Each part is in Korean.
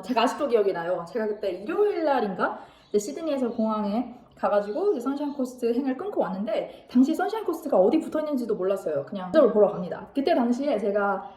제가 아직도 기억이 나요. 제가 그때 일요일 날인가 이제 시드니에서 공항에 가가지고 이제 선샤인 코스트 행을 끊고 왔는데, 당시 선샤인 코스트가 어디 붙어 있는지도 몰랐어요. 그냥 면접을 보러 갑니다. 그때 당시에 제가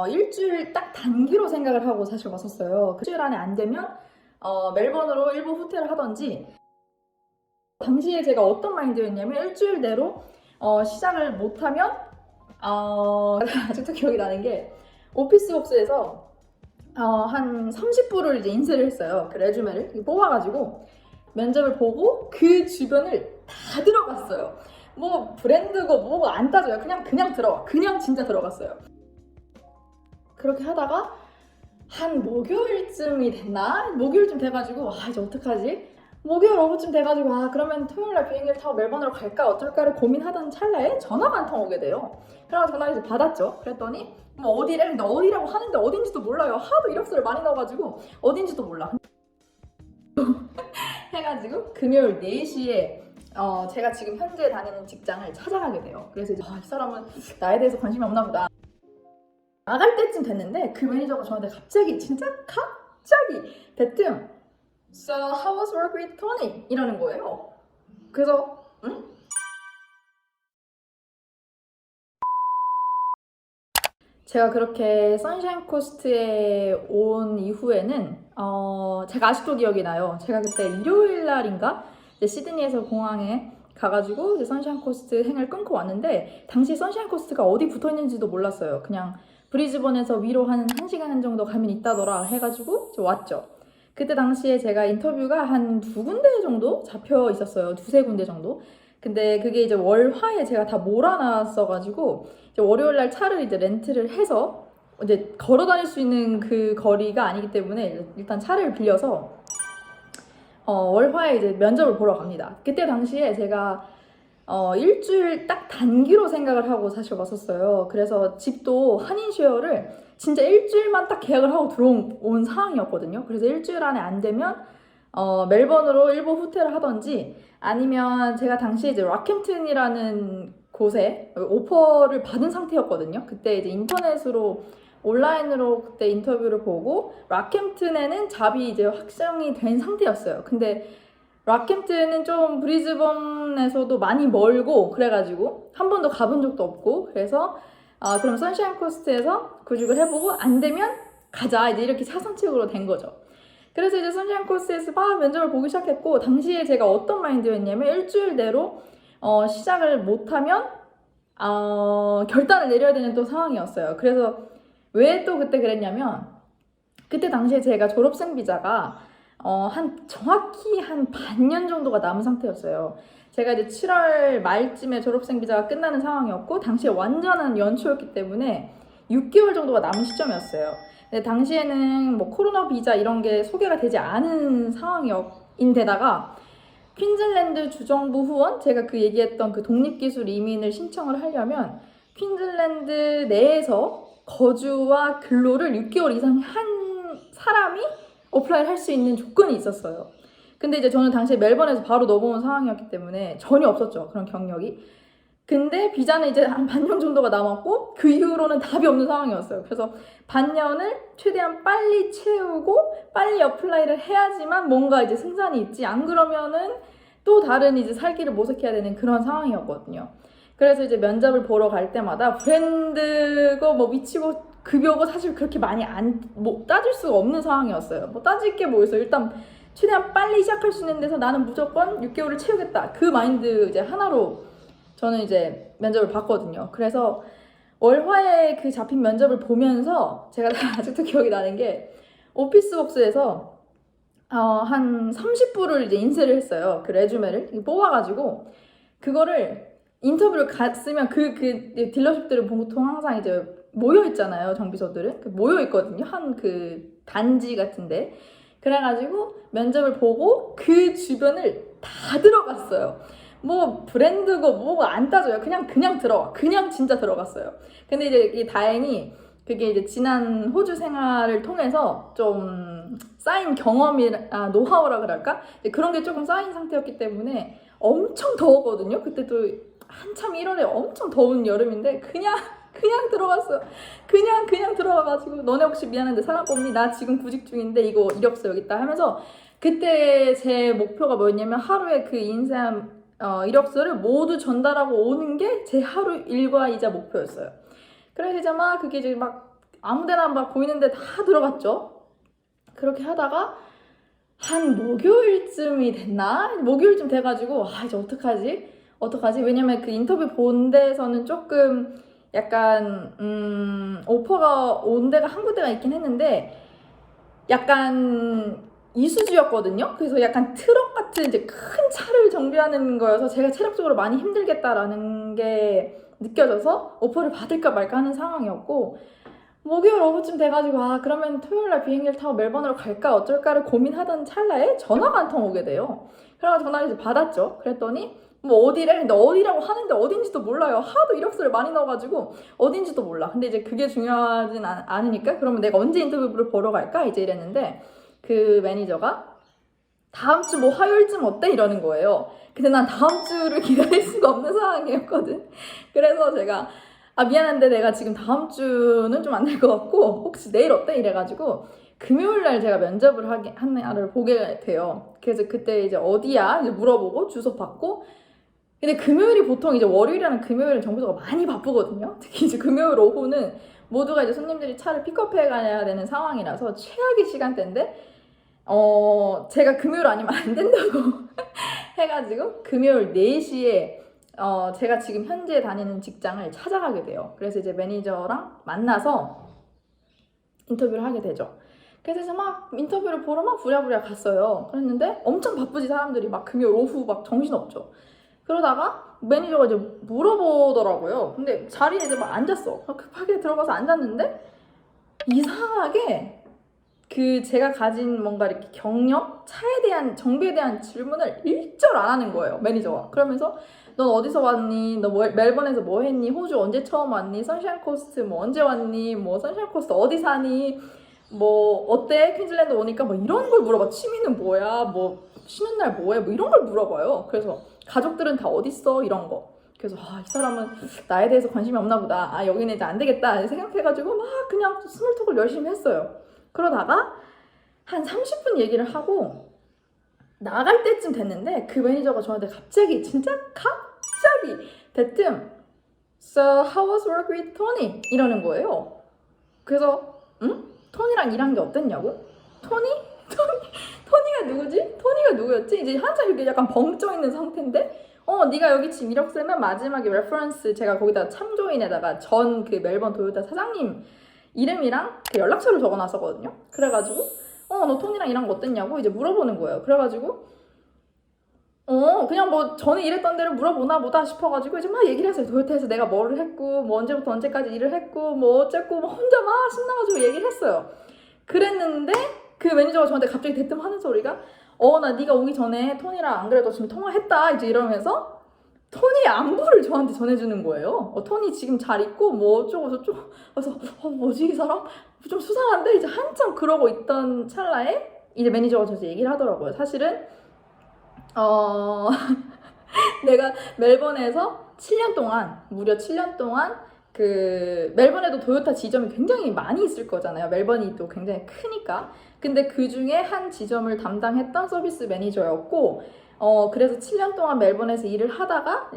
일주일 딱 단기로 생각을 하고 사실 왔었어요. 일주일 안에 안 되면 멜번으로 일부 후퇴를 하던지. 당시에 제가 어떤 마인드였냐면, 일주일 내로 시작을 못하면 아직도 기억이 나는 게, 오피스복스에서 한 30부를 이제 인쇄를 했어요. 그 레주메를 뽑아가지고 면접을 보고 그 주변을 다 들어갔어요. 뭐 브랜드고 뭐고 안 따져요. 그냥 들어가. 그냥 진짜 들어갔어요. 그렇게 하다가 한 목요일쯤이 됐나? 목요일쯤 돼가지고 이제 어떡하지? 목요일 오후쯤 돼가지고 그러면 토요일날 비행기를 타고 멜번으로 갈까 어쩔까를 고민하던 찰나에 전화가 한 통 오게 돼요. 그래서 전화를 이제 받았죠. 그랬더니 뭐 어디래? 근데 어디라고 하는데 어딘지도 몰라요. 하도 이력서를 많이 넣어가지고 어딘지도 몰라. 해가지고 금요일 4시에 제가 지금 현재 다니는 직장을 찾아가게 돼요. 그래서 이제 이 사람은 나에 대해서 관심이 없나 보다. 나갈 때쯤 됐는데 그 매니저가 저한테 갑자기 대뜸 So how was work with Tony? 이러는 거예요. 그래서 응? 제가 그렇게 선샤인 코스트에 온 이후에는 제가 아직도 기억이 나요. 제가 그때 일요일 날인가 이제 시드니에서 공항에 가가지고 이제 선샤인 코스트 행을 끊고 왔는데, 당시 선샤인 코스트가 어디 붙어 있는지도 몰랐어요. 그냥 브리즈번에서 위로 한 1시간 정도 가면 있다더라 해가지고 왔죠. 그때 당시에 제가 인터뷰가 한 2군데 정도 잡혀 있었어요. 2-3군데 정도. 근데 그게 이제 월화에 제가 다 몰아놨어가지고 이제 월요일날 차를 이제 렌트를 해서 이제 걸어 다닐 수 있는 그 거리가 아니기 때문에 일단 차를 빌려서 월화에 이제 면접을 보러 갑니다. 그때 당시에 제가 일주일 딱 단기로 생각을 하고 사실 왔었어요. 그래서 집도 한인쉐어를 진짜 일주일만 딱 계약을 하고 들어온 상황이었거든요. 그래서 일주일 안에 안 되면 멜번으로 일부 후퇴를 하던지, 아니면 제가 당시에 이제 락햄튼이라는 곳에 오퍼를 받은 상태였거든요. 그때 이제 인터넷으로 온라인으로 그때 인터뷰를 보고 락햄튼에는 잡이 이제 확정이 된 상태였어요. 근데 락햄튼은 좀 브리즈번에서도 많이 멀고 그래가지고 한 번도 가본 적도 없고, 그래서 그럼 선샤인 코스트에서 구직을 해보고 안 되면 가자, 이제 이렇게 차선책으로 된 거죠. 그래서 이제 선샤인 코스트에서 막 면접을 보기 시작했고, 당시에 제가 어떤 마인드였냐면, 일주일 내로 시작을 못하면 결단을 내려야 되는 또 상황이었어요. 그래서 왜 또 그때 그랬냐면, 그때 당시에 제가 졸업생 비자가 정확히 한 반년 정도가 남은 상태였어요. 제가 이제 7월 말쯤에 졸업생 비자가 끝나는 상황이었고, 당시에 완전한 연초였기 때문에 6개월 정도가 남은 시점이었어요. 근데 당시에는 뭐 코로나 비자 이런 게 소개가 되지 않은 상황인데다가 퀸즐랜드 주정부 후원, 제가 그 얘기했던 그 독립기술 이민을 신청을 하려면 퀸즐랜드 내에서 거주와 근로를 6개월 이상 한 사람이 어플라이를 할 수 있는 조건이 있었어요. 근데 이제 저는 당시에 멜번에서 바로 넘어온 상황이었기 때문에 전혀 없었죠, 그런 경력이. 근데 비자는 이제 한 반년 정도가 남았고 그 이후로는 답이 없는 상황이었어요. 그래서 반년을 최대한 빨리 채우고 빨리 어플라이를 해야지만 뭔가 이제 승산이 있지, 안 그러면은 또 다른 이제 살길을 모색해야 되는 그런 상황이었거든요. 그래서 이제 면접을 보러 갈 때마다 브랜드고 뭐 위치고 급여고 사실 그렇게 많이 따질 수가 없는 상황이었어요. 뭐 따질 게 뭐 있어. 일단 최대한 빨리 시작할 수 있는 데서 나는 무조건 6개월을 채우겠다, 그 마인드 이제 하나로 저는 이제 면접을 봤거든요. 그래서 월화에 그 잡힌 면접을 보면서 제가 아직도 기억이 나는 게, 오피스복스에서 한 30부를 이제 인쇄를 했어요. 그 레주메를 뽑아가지고 그거를 인터뷰를 갔으면 그 딜러십들은 보통 항상 이제 모여 있잖아요. 정비서들은 모여 있거든요. 한 그 단지 같은데. 그래가지고 면접을 보고 그 주변을 다 들어갔어요. 뭐 브랜드고 뭐고 안 따져요. 그냥 들어가. 그냥 진짜 들어갔어요. 근데 이제 다행히 그게 이제 지난 호주 생활을 통해서 좀 쌓인 경험이나 노하우라 그럴까? 그런 게 조금 쌓인 상태였기 때문에 엄청 더웠거든요. 그때 또 한참 1월에 엄청 더운 여름인데 그냥 그냥 들어갔어요. 그냥 들어가가지고 너네 혹시 미안한데 사람 뽑니? 나 지금 구직 중인데 이거 이력서 여기 있다 하면서 그때 제 목표가 뭐였냐면 하루에 그 인쇄한 이력서를 모두 전달하고 오는 게 제 하루 일과이자 목표였어요. 그래서 이제 막 그게 이제 막 아무데나 막 보이는데 다 들어갔죠. 그렇게 하다가 한 목요일쯤이 됐나? 목요일쯤 돼가지고 이제 어떡하지? 왜냐면 그 인터뷰 본 데서는 조금 약간 오퍼가 온 데가 한 군데가 있긴 했는데 약간 이수지였거든요. 그래서 약간 트럭 같은 이제 큰 차를 정비하는 거여서 제가 체력적으로 많이 힘들겠다라는 게 느껴져서 오퍼를 받을까 말까 하는 상황이었고 목요일 오후쯤 돼가지고 그러면 토요일날 비행기를 타고 멜번으로 갈까 어쩔까를 고민하던 찰나에 전화가 한 통 오게 돼요. 그래가지고 전화를 이제 받았죠. 그랬더니 뭐 어디래? 근데 어디라고 하는데 어딘지도 몰라요. 하도 이력서를 많이 넣어가지고 어딘지도 몰라. 근데 이제 그게 중요하진 않으니까 그러면 내가 언제 인터뷰를 보러 갈까? 이제 이랬는데 그 매니저가 다음 주 뭐 화요일쯤 어때? 이러는 거예요. 근데 난 다음 주를 기다릴 수가 없는 상황이었거든. 그래서 제가 미안한데 내가 지금 다음 주는 좀 안 될 것 같고 혹시 내일 어때? 이래가지고 금요일날 제가 면접을 한 날을 보게 돼요. 그래서 그때 이제 어디야? 이제 물어보고 주소 받고 근데 금요일이 보통 이제 월요일이랑 금요일은 정부서가 많이 바쁘거든요. 특히 이제 금요일 오후는 모두가 이제 손님들이 차를 픽업해 가야 되는 상황이라서 최악의 시간대인데 제가 금요일 아니면 안 된다고 해가지고 금요일 4시에 제가 지금 현재 다니는 직장을 찾아가게 돼요. 그래서 이제 매니저랑 만나서 인터뷰를 하게 되죠. 그래서 막 인터뷰를 보러 막 부랴부랴 갔어요. 그랬는데 엄청 바쁘지 사람들이 막 금요일 오후 막 정신없죠. 그러다가 매니저가 이제 물어보더라고요. 근데 자리에 이제 막 앉았어. 급하게 들어가서 앉았는데 이상하게 그 제가 가진 뭔가 이렇게 경력, 차에 대한 정비에 대한 질문을 일절 안 하는 거예요. 매니저가. 그러면서 넌 어디서 왔니? 너 멜번에서 뭐 했니? 호주 언제 처음 왔니? 선샤인 코스트 뭐 언제 왔니? 뭐 선샤인 코스트 어디 사니? 뭐 어때? 퀸즐랜드 오니까 뭐 이런 걸 물어봐. 취미는 뭐야? 뭐 쉬는 날 뭐해? 뭐 이런 걸 물어봐요. 그래서 가족들은 다 어딨어? 이런 거. 그래서 이 사람은 나에 대해서 관심이 없나 보다. 여기는 이제 안 되겠다 생각해가지고 막 그냥 스몰톡을 열심히 했어요. 그러다가 한 30분 얘기를 하고 나갈 때쯤 됐는데 그 매니저가 저한테 갑자기 진짜 갑자기 대뜸 So how was work with Tony? 이러는 거예요. 그래서 토니랑 일한 게 어땠냐고? 토니가 누구지? 토니가 누구였지? 이제 한참 이렇게 약간 벙쪄 있는 상태인데 네가 여기 지금 이력서에 맨 마지막에 레퍼런스 제가 거기다 참조인에다가 전 그 멜번 도요타 사장님 이름이랑 그 연락처를 적어놨었거든요. 그래가지고 너 토니랑 일한 거 어땠냐고 이제 물어보는 거예요. 그래가지고 그냥 뭐 전에 일했던 데를 물어보나 보다 싶어가지고 이제 막 얘기를 했어요. 도요타에서 내가 뭐를 했고 뭐 언제부터 언제까지 일을 했고 뭐 어쨌고 뭐 혼자 막 신나가지고 얘기를 했어요. 그랬는데 그 매니저가 저한테 갑자기 대뜸 하는 소리가 나 네가 오기 전에 토니랑 안 그래도 지금 통화했다 이제 이러면서 토니의 안부를 저한테 전해주는 거예요. 토니 지금 잘 있고 뭐 어쩌고 저쩌고. 그래서 뭐지 이 사람? 좀 수상한데 이제 한참 그러고 있던 찰나에 이제 매니저가 저한테 얘기를 하더라고요. 사실은 내가 멜번에서 7년 동안 무려 7년 동안 그 멜번에도 도요타 지점이 굉장히 많이 있을 거잖아요. 멜번이 또 굉장히 크니까. 근데 그 중에 한 지점을 담당했던 서비스 매니저였고 그래서 7년 동안 멜번에서 일을 하다가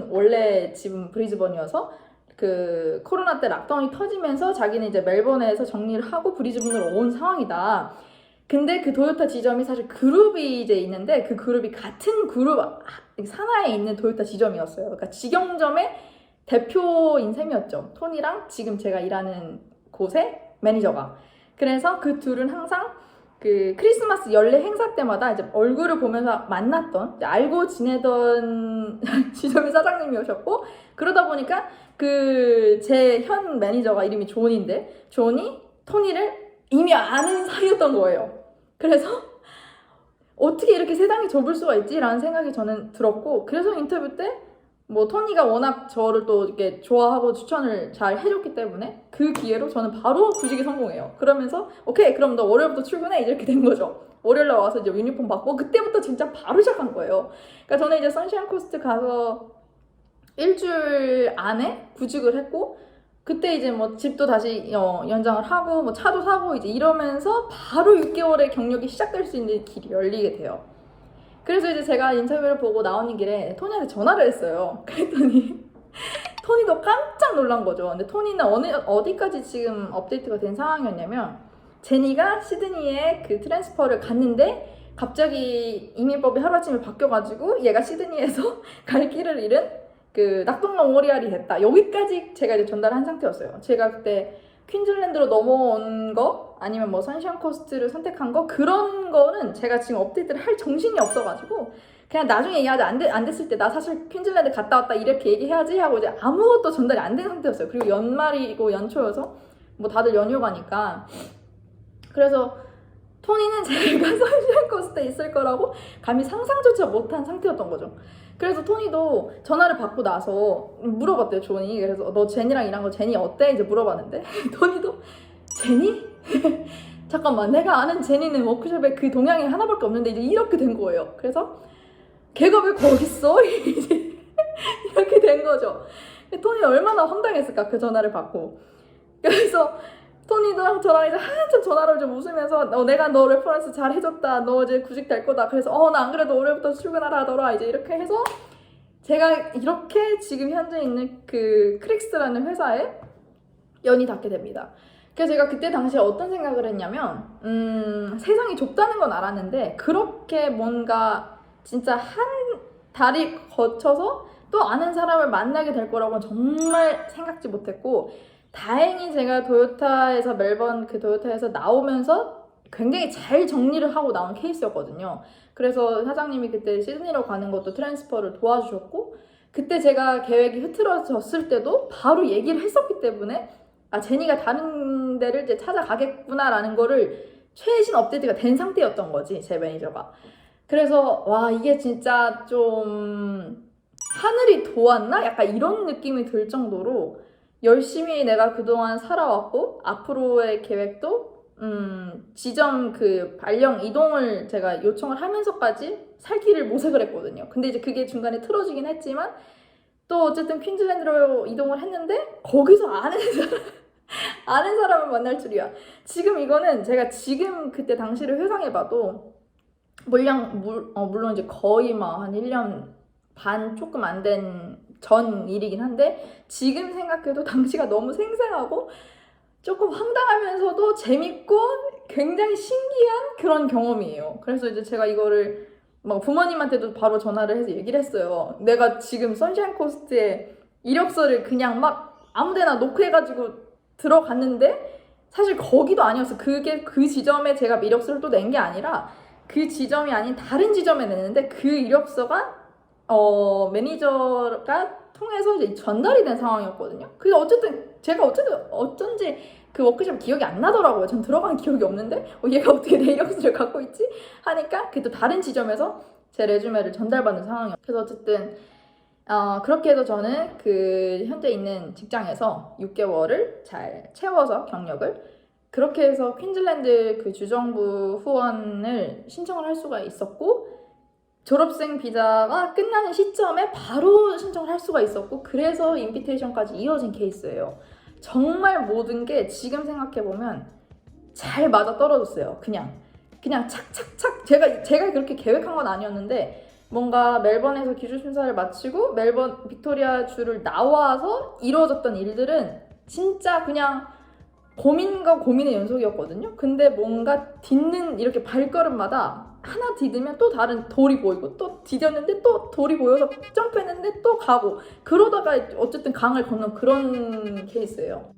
원래 집은 브리즈번이어서 그 코로나 때 락다운이 터지면서 자기는 이제 멜번에서 정리를 하고 브리즈번으로 온 상황이다. 근데 그 도요타 지점이 사실 그룹이 이제 있는데 그 그룹이 같은 그룹 산하에 있는 도요타 지점이었어요. 그러니까 직영점의 대표인 셈이었죠. 토니랑 지금 제가 일하는 곳의 매니저가. 그래서 그 둘은 항상 그 크리스마스 연례 행사 때마다 이제 얼굴을 보면서 만났던, 이제 알고 지내던 지점의 사장님이셨고, 그러다 보니까 그 제 현 매니저가 이름이 존인데, 존이 토니를 이미 아는 사이였던 거예요. 그래서 어떻게 이렇게 세상이 좁을 수가 있지? 라는 생각이 저는 들었고, 그래서 인터뷰 때 뭐 토니가 워낙 저를 또 이렇게 좋아하고 추천을 잘 해줬기 때문에 그 기회로 저는 바로 구직에 성공해요. 그러면서 오케이 그럼 너 월요일부터 출근해 이렇게 된 거죠. 월요일날 와서 이제 유니폼 받고 그때부터 진짜 바로 시작한 거예요. 그러니까 저는 이제 선샤인 코스트 가서 일주일 안에 구직을 했고 그때 이제 뭐 집도 다시 연장을 하고 뭐 차도 사고 이제 이러면서 바로 6개월의 경력이 시작될 수 있는 길이 열리게 돼요. 그래서 이제 제가 인터뷰를 보고 나오는 길에 토니한테 전화를 했어요. 그랬더니 토니도 깜짝 놀란 거죠. 근데 토니는 어디까지 지금 업데이트가 된 상황이었냐면, 제니가 시드니에 그 트랜스퍼를 갔는데 갑자기 이민법이 하루아침에 바뀌어가지고 얘가 시드니에서 갈 길을 잃은 그 낙동강 오리알이 됐다. 여기까지 제가 이제 전달한 상태였어요. 제가 그때 퀸즐랜드로 넘어온 거 아니면 뭐 선샤인 코스트를 선택한 거, 그런 거는 제가 지금 업데이트를 할 정신이 없어가지고 그냥 나중에 얘기하자. 안 됐을 때 나 사실 퀸즐랜드 갔다 왔다 이렇게 얘기해야지 하고 이제 아무것도 전달이 안 된 상태였어요. 그리고 연말이고 연초여서 뭐 다들 연휴 가니까. 그래서 토니는 제가 선샤인 코스트에 있을 거라고 감히 상상조차 못한 상태였던 거죠. 그래서 토니도 전화를 받고 나서 물어봤대요, 존이. 그래서 너 제니랑 일한 거 제니 어때? 이제 물어봤는데 토니도 제니? 잠깐만, 내가 아는 제니는 워크숍에 그 동양이 하나밖에 없는데 이제 이렇게 된 거예요. 그래서 걔가 왜 거기 있어? 이렇게 된 거죠. 토니 얼마나 황당했을까, 그 전화를 받고. 그래서 토니도 저랑 이제 한참 전화를 좀 웃으면서 내가 너 레퍼런스 잘 해줬다. 너 이제 구직 될 거다. 그래서 나 안 그래도 올해부터 출근하라 하더라. 이제 이렇게 해서 제가 이렇게 지금 현재 있는 그 크릭스라는 회사에 연이 닿게 됩니다. 그래서 제가 그때 당시에 어떤 생각을 했냐면 세상이 좁다는 건 알았는데 그렇게 뭔가 진짜 한 다리 거쳐서 또 아는 사람을 만나게 될 거라고는 정말 생각지 못했고, 다행히 제가 도요타에서 멜번 그 도요타에서 나오면서 굉장히 잘 정리를 하고 나온 케이스였거든요. 그래서 사장님이 그때 시드니로 가는 것도 트랜스퍼를 도와주셨고, 그때 제가 계획이 흐트러졌을 때도 바로 얘기를 했었기 때문에 제니가 다른 데를 이제 찾아가겠구나라는 거를 최신 업데이트가 된 상태였던 거지, 제 매니저가. 그래서 와, 이게 진짜 좀 하늘이 도왔나? 약간 이런 느낌이 들 정도로 열심히 내가 그동안 살아왔고, 앞으로의 계획도 지점 그 발령 이동을 제가 요청을 하면서까지 살 길을 모색을 했거든요. 근데 이제 그게 중간에 틀어지긴 했지만 또 어쨌든 퀸즐랜드로 이동을 했는데 거기서 아는 사람을 만날 줄이야. 지금 이거는 제가 지금 그때 당시를 회상해봐도 물론 이제 거의 막 한 1년 반 조금 안 된 전 일이긴 한데 지금 생각해도 당시가 너무 생생하고 조금 황당하면서도 재밌고 굉장히 신기한 그런 경험이에요. 그래서 이제 제가 이거를 막 부모님한테도 바로 전화를 해서 얘기를 했어요. 내가 지금 선샤인 코스트에 이력서를 그냥 막 아무데나 놓고 해가지고 들어갔는데 사실 거기도 아니었어. 그게 그 지점에 제가 이력서를 또 낸 게 아니라 그 지점이 아닌 다른 지점에 냈는데 그 이력서가 매니저가 통해서 이제 전달이 된 상황이었거든요. 그래서 어쨌든 제가 어쩐지 그 워크숍 기억이 안 나더라고요. 전 들어간 기억이 없는데 얘가 어떻게 내 이력서를 갖고 있지? 하니까 그게 또 다른 지점에서 제 레주메를 전달받는 상황이었어요. 그래서 어쨌든 그렇게 해서 저는 그 현재 있는 직장에서 6개월을 잘 채워서 경력을 그렇게 해서 퀸즐랜드 그 주정부 후원을 신청을 할 수가 있었고, 졸업생 비자가 끝나는 시점에 바로 신청을 할 수가 있었고, 그래서 인비테이션까지 이어진 케이스예요. 정말 모든 게 지금 생각해보면 잘 맞아 떨어졌어요. 그냥 착착착 제가 그렇게 계획한 건 아니었는데 뭔가 멜번에서 기술 심사를 마치고 멜번 빅토리아 주를 나와서 이루어졌던 일들은 진짜 그냥 고민과 고민의 연속이었거든요. 근데 뭔가 딛는 이렇게 발걸음마다 하나 디디면 또 다른 돌이 보이고 또 디뎠는데 또 돌이 보여서 점프했는데 또 가고 그러다가 어쨌든 강을 건넌 그런 케이스예요.